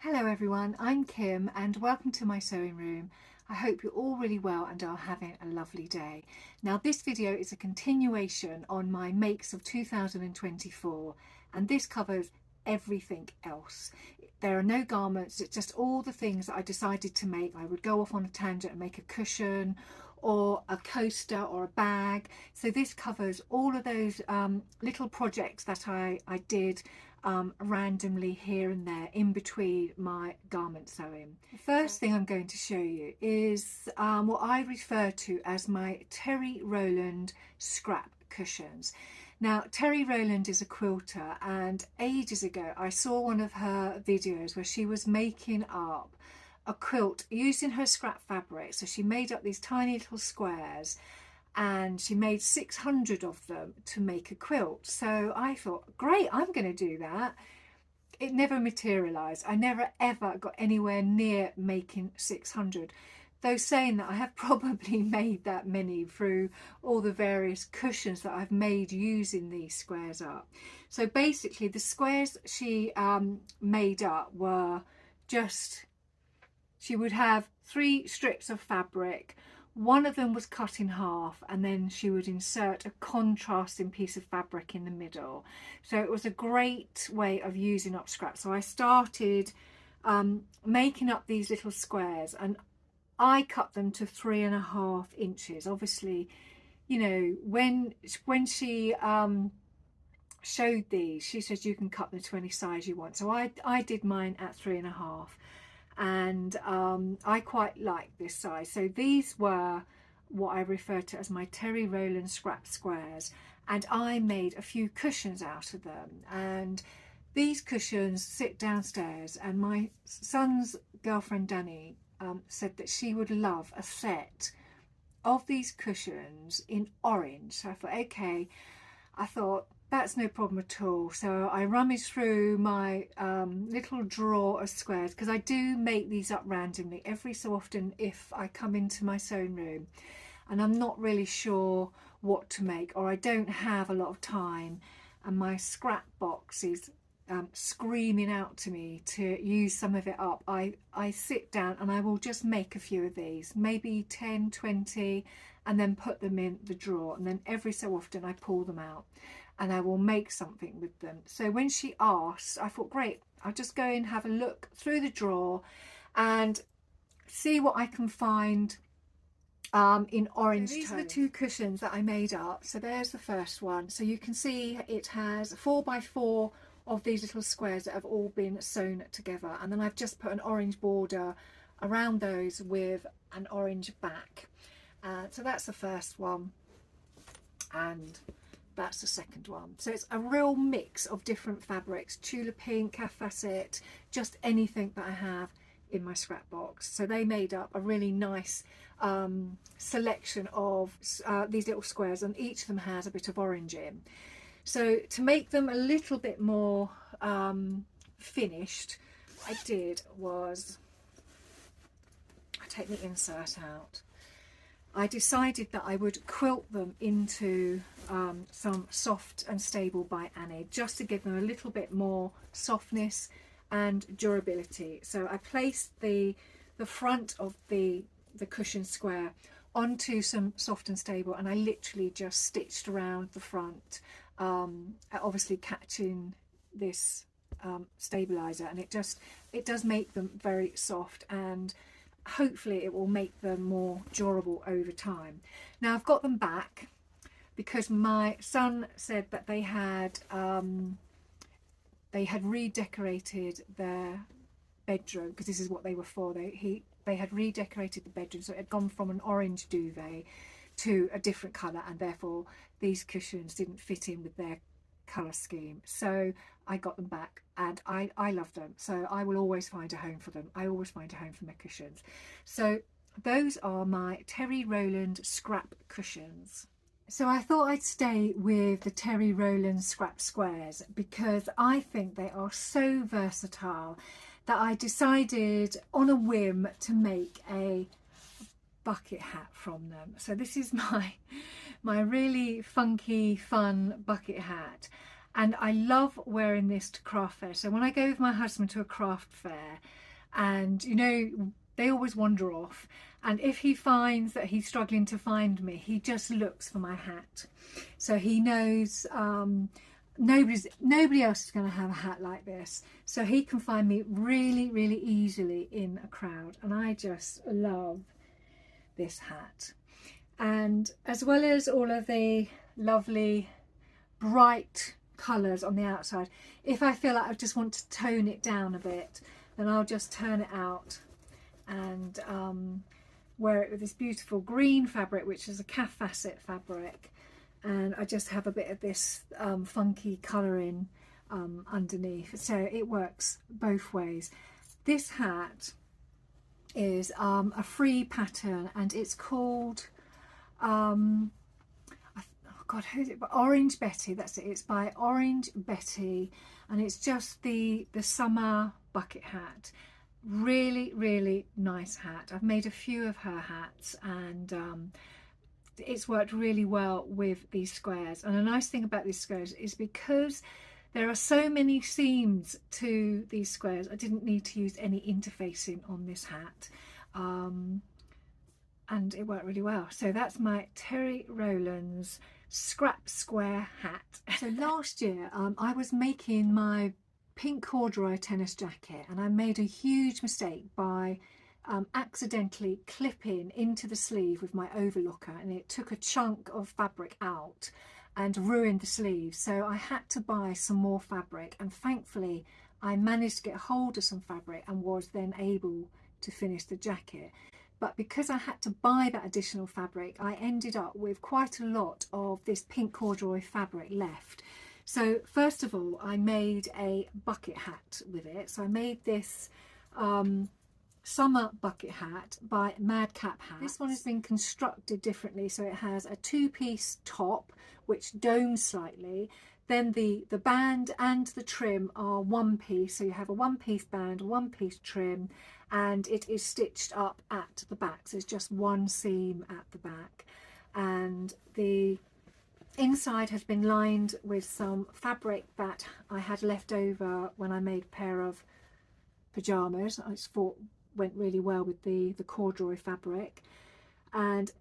Hello everyone, I'm Kim and welcome to my sewing room. I hope you're all really well and are having a lovely day. Now this video is a continuation on my makes of 2024 and this covers everything else. There are no garments, it's just all the things that I decided to make. I would go off on a tangent and make a cushion or a coaster or a bag. So this covers all of those little projects that I did randomly here and there in between my garment sewing. The first thing I'm going to show you is what I refer to as my Terry Rowland scrap cushions. Now Terry Rowland is a quilter, and ages ago I saw one of her videos where she was making up a quilt using her scrap fabric. So she made up these tiny little squares and she made 600 of them to make a quilt. So I thought, great, I'm going to do that. It never materialized. I never ever got anywhere near making 600. Though saying that, I have probably made that many through all the various cushions that I've made using these squares up. So basically the squares she made up were just, she would have 3 strips of fabric. One of them was cut in half and then she would insert a contrasting piece of fabric in the middle. So it was a great way of using up scrap. So I started making up these little squares and I cut them to 3.5 inches. Obviously, you know, when she showed these, she said you can cut them to any size you want. So I did mine at 3.5. And I quite like this size. So these were what I refer to as my Terry Rowland scrap squares, and I made a few cushions out of them. And these cushions sit downstairs, and my son's girlfriend Danny said that she would love a set of these cushions in orange. So I thought, okay, that's no problem at all. So I rummaged through my little drawer of squares, because I do make these up randomly every so often if I come into my sewing room and I'm not really sure what to make, or I don't have a lot of time and my scrap box is screaming out to me to use some of it up. I sit down and I will just make a few of these, maybe 10, 20, and then put them in the drawer, and then every so often I pull them out and I will make something with them. So when she asked, I thought, great, I'll just go and have a look through the drawer and see what I can find in orange. So these are the 2 cushions that I made up. So there's the first one. So you can see it has 4x4 of these little squares that have all been sewn together, and then I've just put an orange border around those with an orange back. So that's the first one, and that's the second one. So it's a real mix of different fabrics: tulip pink, calf facet, just anything that I have in my scrap box. So they made up a really nice selection of these little squares, and each of them has a bit of orange in. So to make them a little bit more finished, what I did was, I take the insert out. I decided that I would quilt them into some Soft and Stable by Annie, just to give them a little bit more softness and durability. So I placed the front of the cushion square onto some Soft and Stable, and I literally just stitched around the front, obviously catching this stabilizer, and it does make them very soft, and hopefully it will make them more durable over time. Now I've got them back because my son said that they had redecorated their bedroom, because this is what they were for. They had redecorated the bedroom, so it had gone from an orange duvet to a different colour, and therefore these cushions didn't fit in with their colour scheme. So I got them back, and I love them, so I will always find a home for them. I always find a home for my cushions. So those are my Terry Rowland scrap cushions. So I thought I'd stay with the Terry Rowland scrap squares because I think they are so versatile that I decided on a whim to make a bucket hat from them. So this is my really funky, fun bucket hat, and I love wearing this to craft fair. So when I go with my husband to a craft fair, and you know, they always wander off, and if he finds that he's struggling to find me, he just looks for my hat. So he knows nobody else is going to have a hat like this, so he can find me really, really easily in a crowd. And I just love this hat. And as well as all of the lovely bright colours on the outside, if I feel like I just want to tone it down a bit, then I'll just turn it out and wear it with this beautiful green fabric, which is a calf facet fabric, and I just have a bit of this funky colouring underneath, so it works both ways. This hat is a free pattern, and it's called oh God, who's it? Orange Betty. That's it. It's by Orange Betty, and it's just the summer bucket hat. Really, really nice hat. I've made a few of her hats, and it's worked really well with these squares. And a nice thing about these squares is because there are so many seams to these squares, I didn't need to use any interfacing on this hat, and it worked really well. So that's my Terry Rowland's scrap square hat. So last year I was making my pink corduroy tennis jacket, and I made a huge mistake by accidentally clipping into the sleeve with my overlooker, and it took a chunk of fabric out and ruined the sleeve. So I had to buy some more fabric, and thankfully I managed to get hold of some fabric and was then able to finish the jacket. But because I had to buy that additional fabric, I ended up with quite a lot of this pink corduroy fabric left. So first of all, I made a bucket hat with it. So I made this summer bucket hat by Madcap Hats. This one has been constructed differently, so it has a two-piece top which domes slightly. Then the band and the trim are one piece, so you have a one-piece band, one-piece trim, and it is stitched up at the back, so it's just one seam at the back. And the inside has been lined with some fabric that I had left over when I made a pair of pyjamas. I just thought went really well with the corduroy fabric. And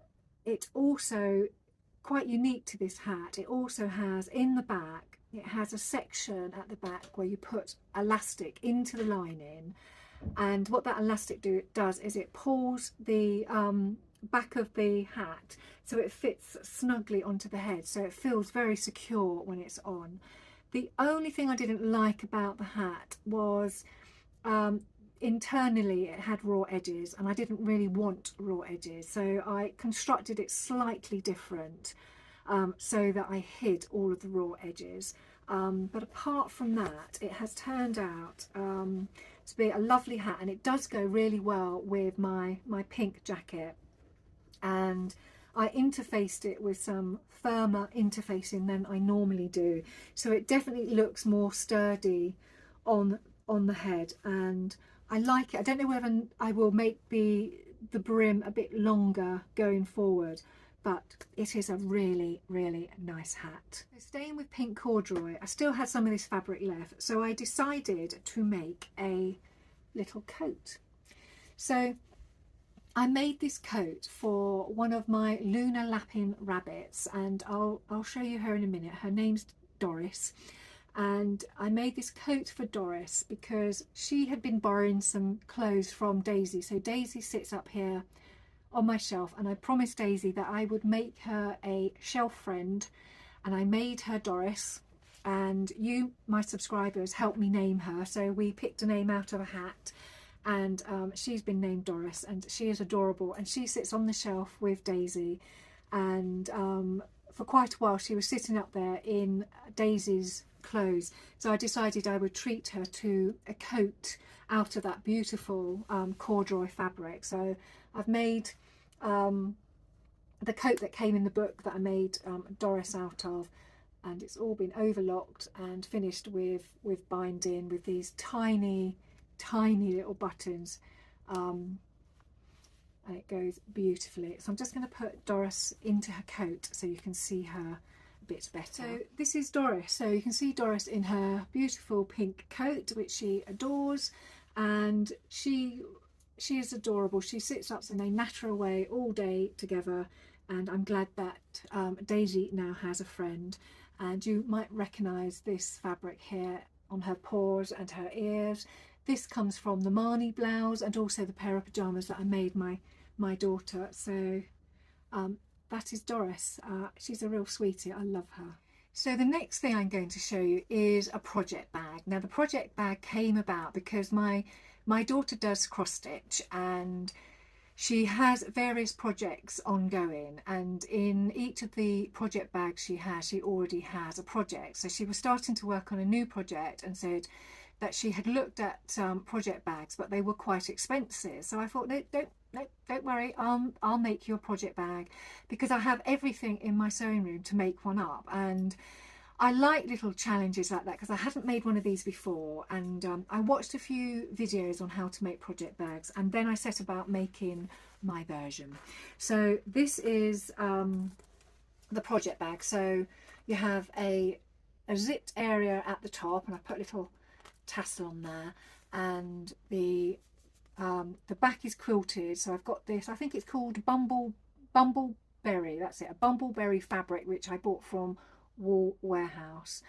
it also, quite unique to this hat, it also has in the back, it has a section at the back where you put elastic into the lining, and what that elastic does is it pulls the back of the hat so it fits snugly onto the head, so it feels very secure when it's on. The only thing I didn't like about the hat was internally it had raw edges, and I didn't really want raw edges, so I constructed it slightly different so that I hid all of the raw edges. But apart from that, it has turned out to be a lovely hat, and it does go really well with my pink jacket. And I interfaced it with some firmer interfacing than I normally do, so it definitely looks more sturdy on the head, and I like it. I don't know whether I will make the brim a bit longer going forward, but it is a really, really nice hat. So staying with pink corduroy, I still had some of this fabric left, so I decided to make a little coat. So I made this coat for one of my lunar lapping rabbits, and I'll show you her in a minute. Her name's Doris, and I made this coat for Doris because she had been borrowing some clothes from Daisy. So Daisy sits up here on my shelf, and I promised Daisy that I would make her a shelf friend, and I made her Doris, and you, my subscribers, helped me name her. So we picked a name out of a hat, and she's been named Doris, and she is adorable, and she sits on the shelf with Daisy. And for quite a while she was sitting up there in Daisy's clothes, so I decided I would treat her to a coat out of that beautiful corduroy fabric. So I've made the coat that came in the book that I made Doris out of, and it's all been overlocked and finished with binding with these tiny little buttons, and it goes beautifully. So I'm just going to put Doris into her coat so you can see her bit better. So this is Doris. So you can see Doris in her beautiful pink coat, which she adores, and she is adorable. She sits up and they natter away all day together, and I'm glad that Daisy now has a friend. And you might recognise this fabric here on her paws and her ears. This comes from the Marnie blouse and also the pair of pyjamas that I made my daughter. So that is Doris. She's a real sweetie. I love her. So the next thing I'm going to show you is a project bag. Now the project bag came about because my daughter does cross stitch, and she has various projects ongoing, and in each of the project bags she already has a project. So she was starting to work on a new project and said that she had looked at project bags, but they were quite expensive. So I thought, no, don't worry, I'll make you a project bag, because I have everything in my sewing room to make one up. And I like little challenges like that, because I hadn't made one of these before, and I watched a few videos on how to make project bags, and then I set about making my version. So this is the project bag. So you have a zipped area at the top, and I put a little tassel on there, and the back is quilted. So I've got this, I think it's called Bumbleberry, that's it, a Bumbleberry fabric, which I bought from Wool Warehouse,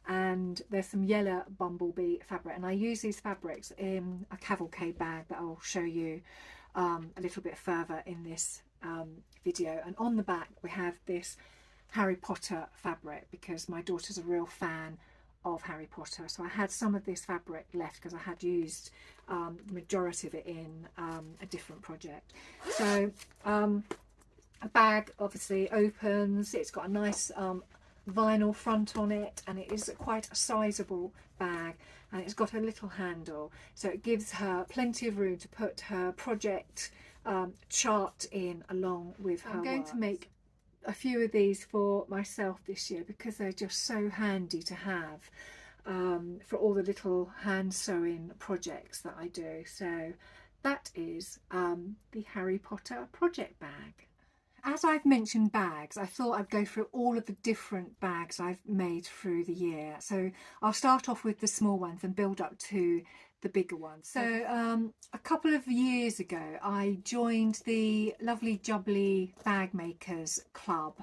and there's some yellow bumblebee fabric, and I use these fabrics in a Cavalcade bag that I'll show you a little bit further in this video. And on the back we have this Harry Potter fabric, because my daughter's a real fan of Harry Potter, so I had some of this fabric left because I had used the majority of it in a different project. So a bag obviously opens, it's got a nice vinyl front on it, and it is quite a sizable bag, and it's got a little handle, so it gives her plenty of room to put her project chart in along with her. I'm going to make a few of these for myself this year, because they're just so handy to have for all the little hand sewing projects that I do. So that is the Harry Potter project bag. As I've mentioned bags, I thought I'd go through all of the different bags I've made through the year. So I'll start off with the small ones and build up to the bigger ones. So a couple of years ago I joined the lovely Jubbly Bag Makers Club,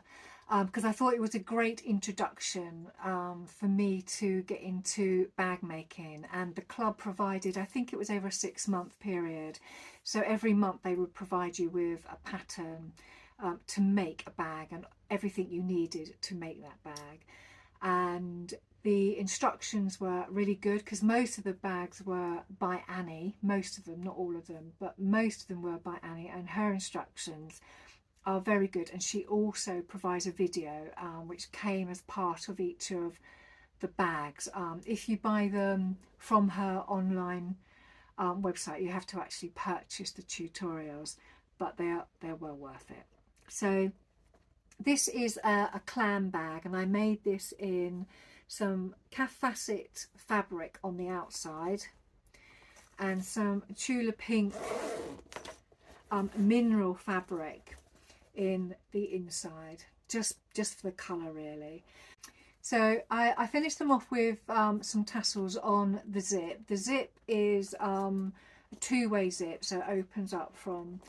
because I thought it was a great introduction for me to get into bag making, and the club provided, I think it was over a 6-month period, so every month they would provide you with a pattern to make a bag and everything you needed to make that bag. And the instructions were really good, because most of the bags were by Annie, most of them, not all of them, but most of them were by Annie, and her instructions are very good. And she also provides a video which came as part of each of the bags. If you buy them from her online website, you have to actually purchase the tutorials, but they're well worth it. So this is a clam bag, and I made this in some calf facet fabric on the outside and some Tula Pink mineral fabric in the inside, just for the colour really. So I finished them off with some tassels on the zip. The zip is a two-way zip, so it opens up from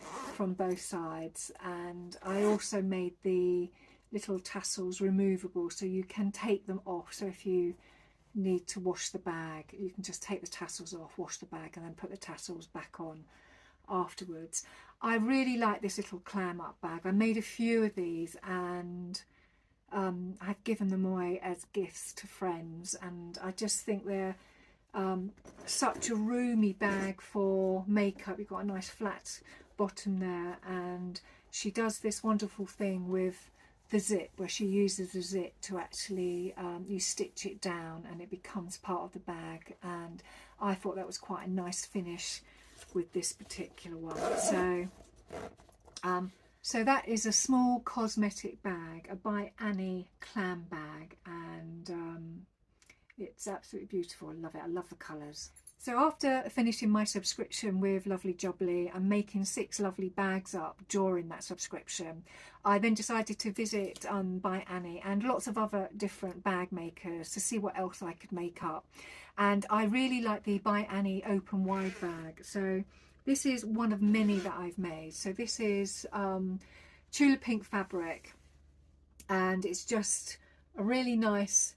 both sides, and I also made the little tassels removable, so you can take them off. So if you need to wash the bag, you can just take the tassels off, wash the bag, and then put the tassels back on afterwards. I really like this little clam up bag. I made a few of these, and I've given them away as gifts to friends, and I just think they're such a roomy bag for makeup. You've got a nice flat bottom there, and she does this wonderful thing with the zip where she uses the zip to actually you stitch it down and it becomes part of the bag, and I thought that was quite a nice finish with this particular one. So that is a small cosmetic bag, a by Annie clam bag, and it's absolutely beautiful. I love it. I love the colours. So after finishing my subscription with Lovely Jubbly and making 6 lovely bags up during that subscription, I then decided to visit By Annie and lots of other different bag makers to see what else I could make up. And I really like the By Annie open wide bag. So this is one of many that I've made. So this is tulip pink fabric, and it's just a really nice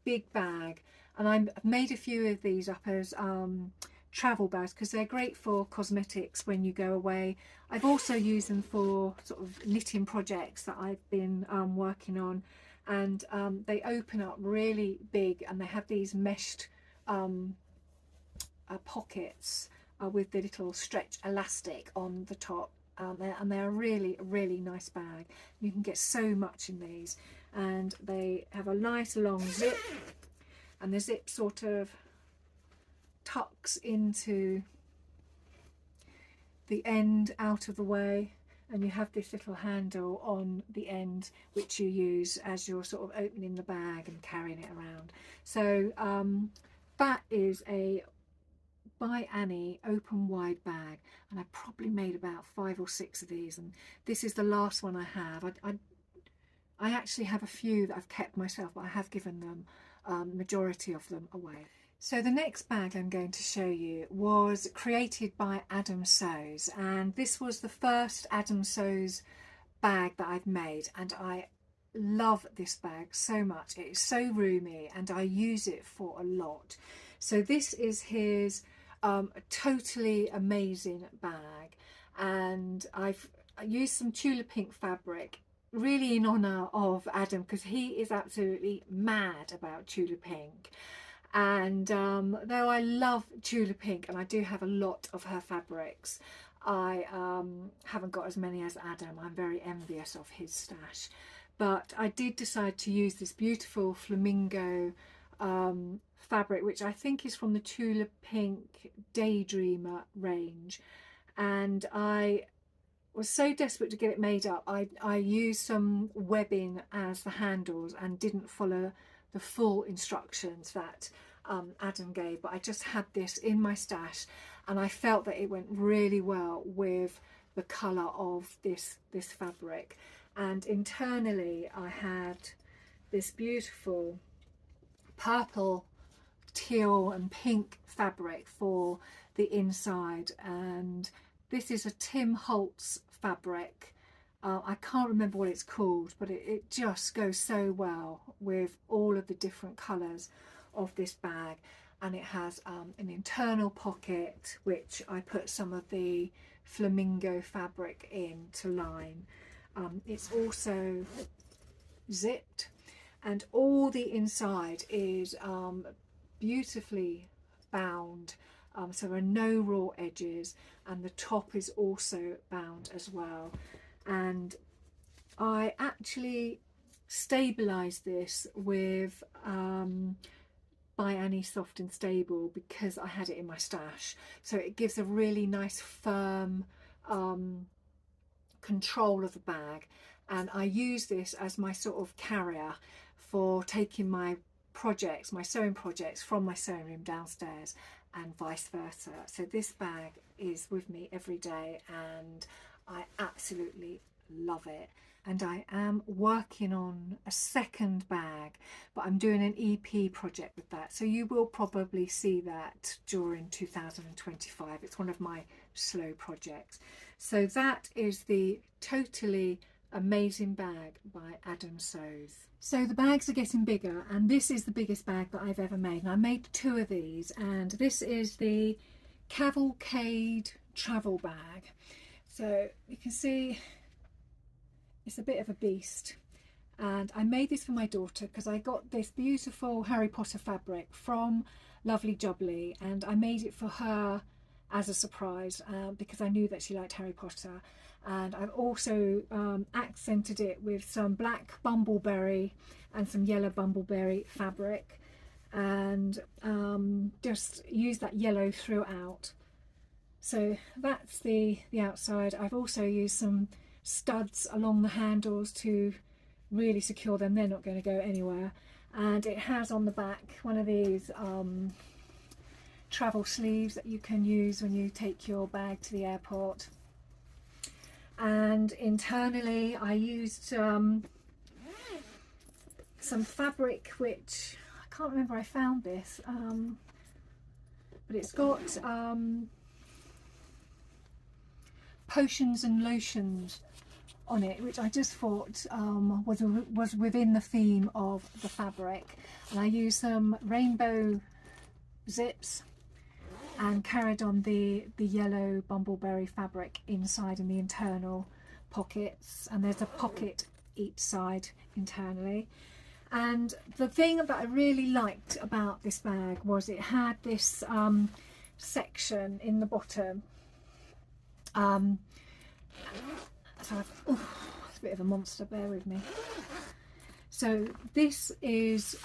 big bag. And I've made a few of these up as travel bags because they're great for cosmetics when you go away. I've also used them for sort of knitting projects that I've been working on, and they open up really big, and they have these meshed pockets with the little stretch elastic on the top, and they're a really nice bag. You can get so much in these, and they have a nice long zip, and the zip sort of tucks into the end out of the way, and you have this little handle on the end which you use as you're sort of opening the bag and carrying it around. So that is a By Annie open wide bag, and I probably made about 5 or 6 of these, and this is the last one I have. I actually have a few that I've kept myself, but I have given them majority of them away. So the next bag I'm going to show you was created by Adam Sews, and this was the first Adam Sews bag that I've made, and I love this bag so much. It is so roomy and I use it for a lot. So this is his totally amazing bag, and I've used some tulip pink fabric really in honor of Adam, because he is absolutely mad about tulip pink. And though I love tulip pink and I do have a lot of her fabrics, I haven't got as many as Adam. I'm very envious of his stash, but I did decide to use this beautiful flamingo fabric, which I think is from the Tulip Pink Daydreamer range, and I was so desperate to get it made up. I used some webbing as the handles and didn't follow the full instructions that Adam gave, but I just had this in my stash, and I felt that it went really well with the colour of this fabric. And internally I had this beautiful purple, teal and pink fabric for the inside, and this is a Tim Holtz fabric. I can't remember what it's called, but it just goes so well with all of the different colours of this bag. And it has an internal pocket which I put some of the flamingo fabric in to line. It's also zipped, and all the inside is beautifully bound, so there are no raw edges, and the top is also bound as well. And I actually stabilised this with By Annie Soft and Stable because I had it in my stash, so it gives a really nice firm control of the bag. And I use this as my sort of carrier for taking my projects, my sewing projects, from my sewing room downstairs and vice versa. So this bag is with me every day and I absolutely love it. And I am working on a second bag, but I'm doing an EP project with that, so you will probably see that during 2025. It's one of my slow projects. So that is the Totally Amazing Bag by Adam Sews. So the bags are getting bigger, and this is the biggest bag that I've ever made, and I made 2 of these, and this is the Cavalcade Travel Bag. So you can see it's a bit of a beast, and I made this for my daughter because I got this beautiful Harry Potter fabric from Lovely Jubbly, and I made it for her as a surprise because I knew that she liked Harry Potter. And I've also accented it with some black bumbleberry and some yellow bumbleberry fabric, and just use that yellow throughout. So that's the outside. I've also used some studs along the handles to really secure them. They're not going to go anywhere. And it has on the back one of these travel sleeves that you can use when you take your bag to the airport. And internally I used some fabric, which I can't remember, I found this, but it's got potions and lotions on it, which I just thought was within the theme of the fabric. And I used some rainbow zips and carried on the yellow bumbleberry fabric inside in the internal pockets, and there's a pocket each side internally. And the thing that I really liked about this bag was it had this section in the bottom. So it's a bit of a monster, bear with me. So this is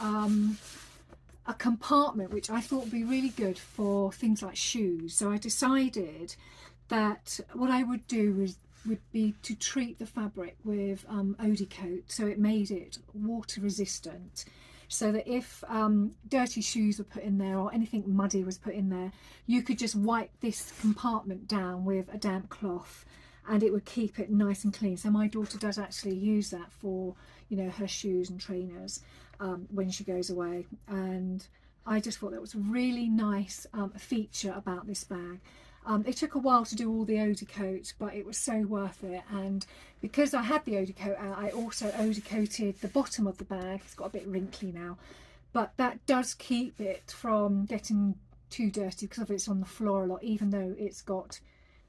a compartment which I thought would be really good for things like shoes. So I decided that what I would do would be to treat the fabric with Coat, so it made it water resistant, so that if dirty shoes were put in there or anything muddy was put in there, you could just wipe this compartment down with a damp cloth and it would keep it nice and clean. So my daughter does actually use that for, you know, her shoes and trainers when she goes away, and I just thought that was a really nice feature about this bag. It took a while to do all the Coat, but it was so worth it. And because I had the Coat out, I also Coated the bottom of the bag. It's got a bit wrinkly now, but that does keep it from getting too dirty because of it's on the floor a lot, even though it's got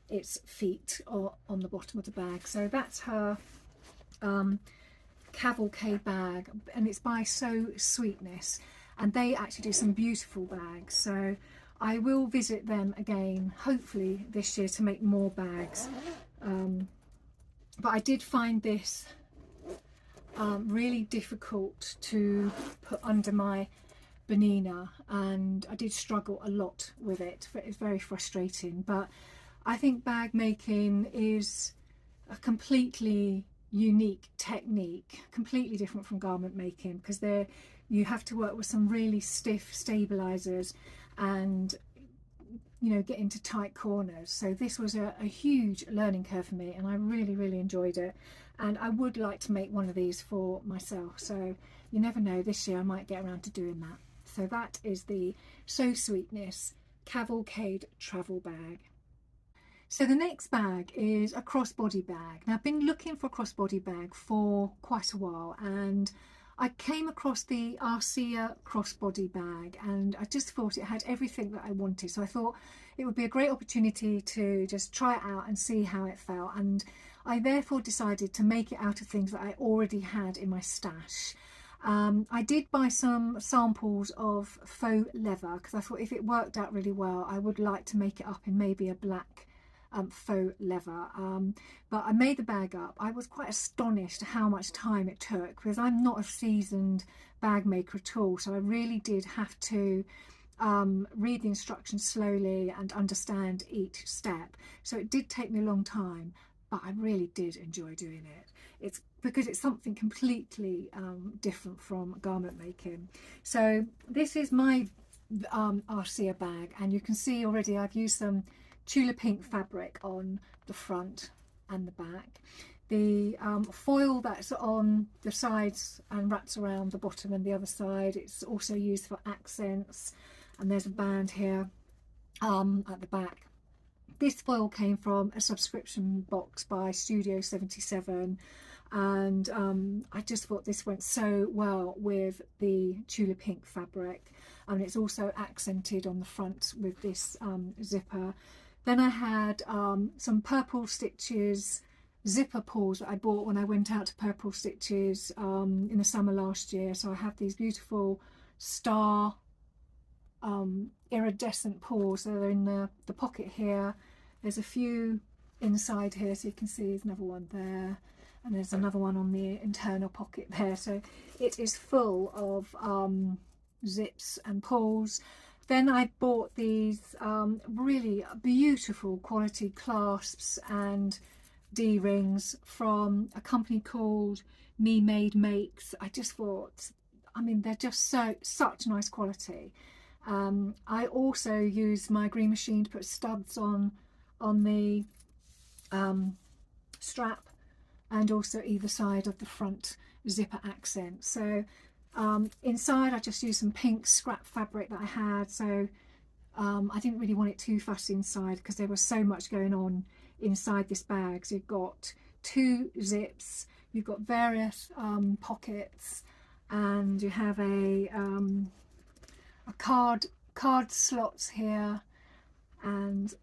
its feet on the bottom of the bag. So that's her Cavalcade bag, and it's by Sew Sweetness, and they actually do some beautiful bags. So I will visit them again, hopefully this year, to make more bags. But I did find this really difficult to put under my Bernina, and I did struggle a lot with it. It's very frustrating, but I think bag making is a completely unique technique, completely different from garment making, because you have to work with some really stiff stabilizers and, you know, get into tight corners. So this was a huge learning curve for me, and I really enjoyed it, and I would like to make one of these for myself. So you never know, this year I might get around to doing that. So that is the Sew Sweetness Cavalcade Travel Bag. So the next bag is a crossbody bag. Now I've been looking for a crossbody bag for quite a while, and I came across the Arsia Crossbody Bag, and I just thought it had everything that I wanted. So I thought it would be a great opportunity to just try it out and see how it felt. And I therefore decided to make it out of things that I already had in my stash. I did buy some samples of faux leather because I thought if it worked out really well, I would like to make it up in maybe a black faux leather, but I made the bag up. I was quite astonished at how much time it took, because I'm not a seasoned bag maker at all, so I really did have to read the instructions slowly and understand each step. So it did take me a long time, but I really did enjoy doing it. It's because it's something completely different from garment making. So this is my Arsia bag, and you can see already I've used some tulip pink fabric on the front and the back. The foil that's on the sides and wraps around the bottom and the other side, it's also used for accents, and there's a band here at the back. This foil came from a subscription box by Studio 77, and I just thought this went so well with the tulip pink fabric, and it's also accented on the front with this zipper. Then I had some Purple Stitches zipper pulls that I bought when I went out to Purple Stitches in the summer last year. So I have these beautiful star iridescent pulls that are in the pocket here. There's a few inside here, so you can see there's another one there, and there's another one on the internal pocket there. So it is full of zips and pulls. Then I bought these really beautiful quality clasps and D-rings from a company called Me Made Makes. I just thought, I mean, they're just such nice quality, I also used my green machine to put studs on the strap, and also either side of the front zipper accent. So inside I just used some pink scrap fabric that I had, so I didn't really want it too fussy inside because there was so much going on inside this bag. So you've got 2 zips, you've got various pockets, and you have a card slots here, and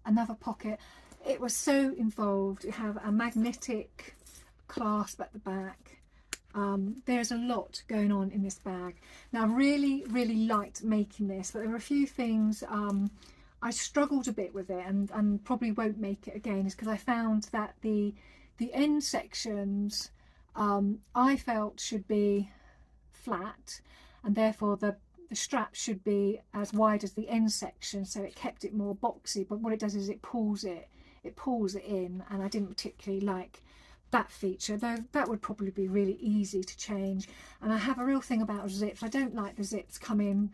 another pocket. It was so involved. You have a magnetic clasp at the back. There's a lot going on in this bag. Now I really liked making this, but there were a few things I struggled a bit with it, and probably won't make it again, is because I found that the end sections I felt should be flat, and therefore the strap should be as wide as the end section, so it kept it more boxy. But what it does is it pulls it in, and I didn't particularly like that feature, though that would probably be really easy to change. And I have a real thing about zips. I don't like the zips coming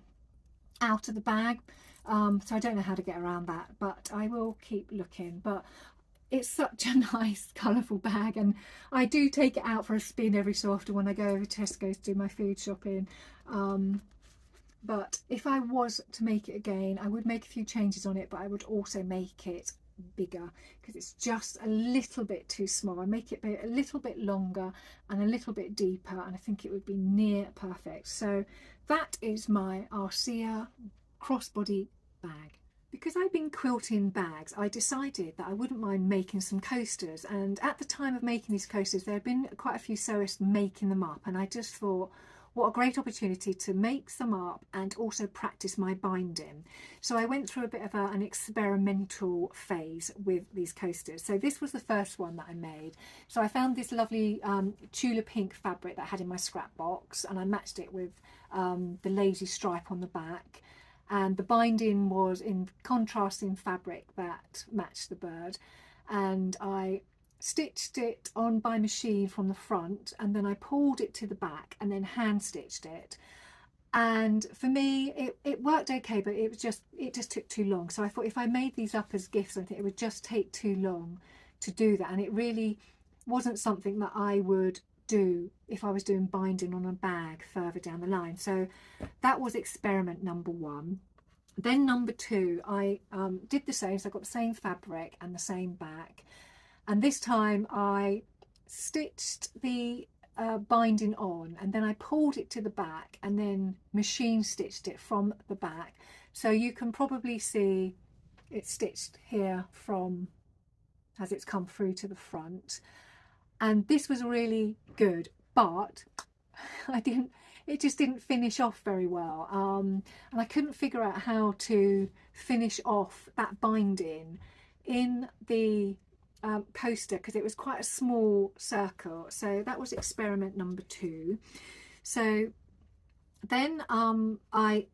out of the bag, so I don't know how to get around that, but I will keep looking. But it's such a nice colourful bag, and I do take it out for a spin every so often when I go over to Tesco's to do my food shopping. But if I was to make it again, I would make a few changes on it, but I would also make it bigger because it's just a little bit too small. I make it a little bit longer and a little bit deeper, and I think it would be near perfect. So that is my Arsia Crossbody Bag. Because I've been quilting bags, I decided that I wouldn't mind making some coasters, and at the time of making these coasters there had been quite a few sewists making them up, and I just thought, what a great opportunity to make some up and also practice my binding. So I went through a bit of an experimental phase with these coasters. So this was the first one that I made. So I found this lovely Tula pink fabric that I had in my scrap box, and I matched it with the lazy stripe on the back, and the binding was in contrasting fabric that matched the bird, and I stitched it on by machine from the front, and then I pulled it to the back and then hand stitched it. And for me it worked okay, but it just took too long. So I thought if I made these up as gifts, I think it would just take too long to do that, and it really wasn't something that I would do if I was doing binding on a bag further down the line. So that was experiment number 1. Then number 2, I did the same. So I got the same fabric and the same back, and this time I stitched the binding on, and then I pulled it to the back and then machine stitched it from the back. So you can probably see it's stitched here from as it's come through to the front, and this was really good, but it just didn't finish off very well, and I couldn't figure out how to finish off that binding in the coaster because it was quite a small circle. So that was experiment number 2. So then I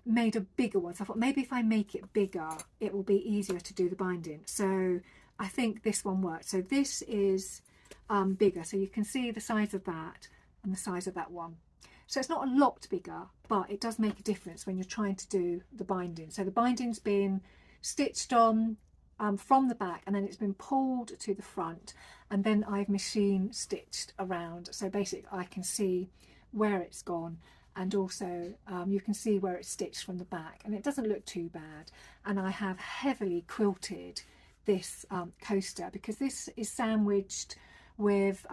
made a bigger one. So I thought maybe if I make it bigger it will be easier to do the binding. So I think this one worked. So this is bigger, so you can see the size of that and the size of that one. So it's not a lot bigger, but it does make a difference when you're trying to do the binding. So the binding's been stitched on from the back, and then it's been pulled to the front, and then I've machine stitched around. So basically I can see where it's gone, and also you can see where it's stitched from the back, and it doesn't look too bad. And I have heavily quilted this coaster because this is sandwiched with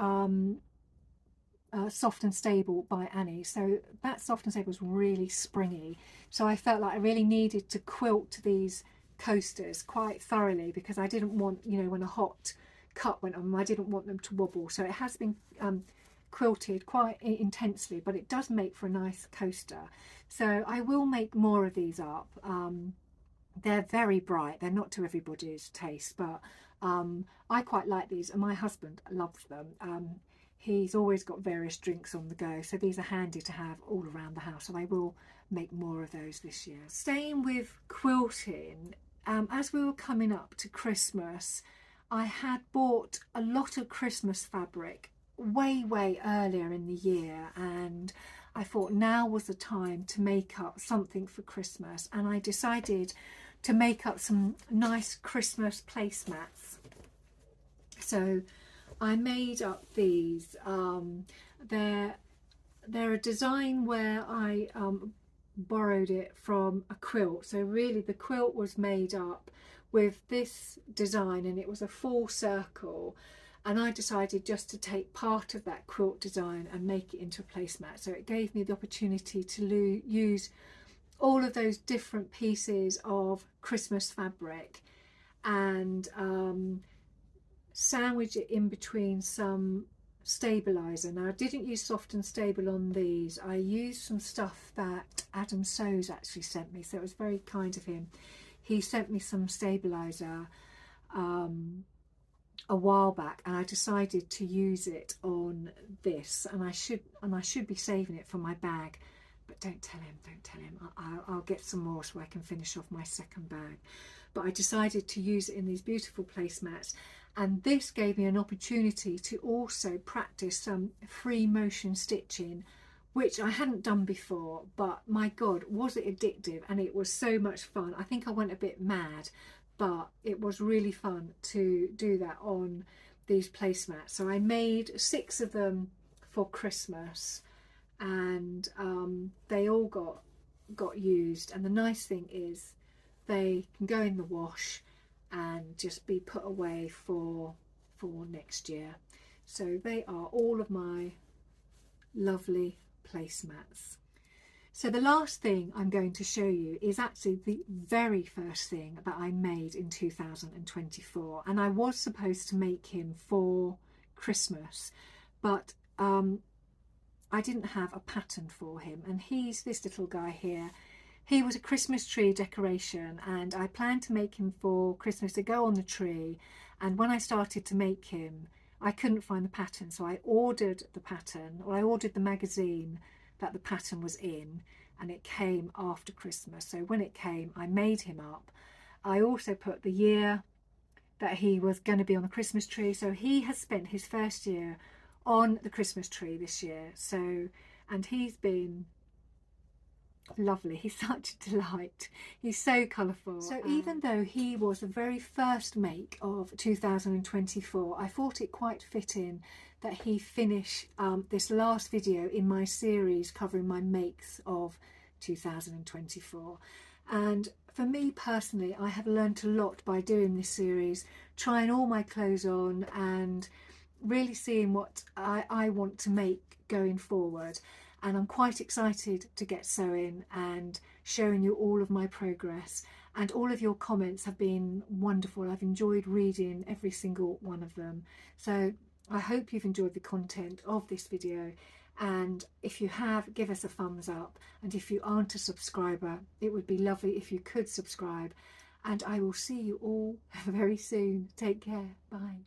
Soft and Stable by Annie. So that Soft and Stable was really springy, so I felt like I really needed to quilt these coasters quite thoroughly because I didn't want, you know, when a hot cut went on them, I didn't want them to wobble. So it has been quilted quite intensely, but it does make for a nice coaster. So I will make more of these up. They're very bright, they're not to everybody's taste, but I quite like these, and my husband loves them. He's always got various drinks on the go, so these are handy to have all around the house, and I will make more of those this year. Staying with quilting, as we were coming up to Christmas, I had bought a lot of Christmas fabric way earlier in the year, and I thought now was the time to make up something for Christmas, and I decided to make up some nice Christmas placemats. So I made up these. They're a design where I borrowed it from a quilt. So really the quilt was made up with this design, and it was a full circle, and I decided just to take part of that quilt design and make it into a placemat. So it gave me the opportunity to use all of those different pieces of Christmas fabric and sandwich it in between some stabilizer. Now I didn't use soft and stable on these. I used some stuff that Adam Sews actually sent me, so it was very kind of him. He sent me some stabilizer a while back, and I decided to use it on this, and I should be saving it for my bag, but don't tell him. I'll get some more so I can finish off my second bag. But I decided to use it in these beautiful placemats, and this gave me an opportunity to also practice some free motion stitching, which I hadn't done before, but my God, was it addictive, and it was so much fun. I think I went a bit mad, but it was really fun to do that on these placemats. So I made 6 of them for Christmas, and they all got used. And the nice thing is they can go in the wash and just be put away for next year. So they are all of my lovely placemats. So the last thing I'm going to show you is actually the very first thing that I made in 2024, and I was supposed to make him for Christmas, but I didn't have a pattern for him, and he's this little guy here. He was a Christmas tree decoration, and I planned to make him for Christmas to go on the tree, and when I started to make him I couldn't find the pattern, so I ordered the pattern, or I ordered the magazine that the pattern was in, and it came after Christmas. So when it came, I made him up. I also put the year that he was going to be on the Christmas tree, so he has spent his first year on the Christmas tree this year. So, and he's been lovely. He's such a delight. He's so colourful. So even though he was the very first make of 2024, I thought it quite fitting that he finish this last video in my series covering my makes of 2024. And for me personally, I have learnt a lot by doing this series, trying all my clothes on and really seeing what I want to make going forward. And I'm quite excited to get sewing and showing you all of my progress, and all of your comments have been wonderful. I've enjoyed reading every single one of them. So I hope you've enjoyed the content of this video, and if you have, give us a thumbs up, and if you aren't a subscriber, it would be lovely if you could subscribe, and I will see you all very soon. Take care. Bye.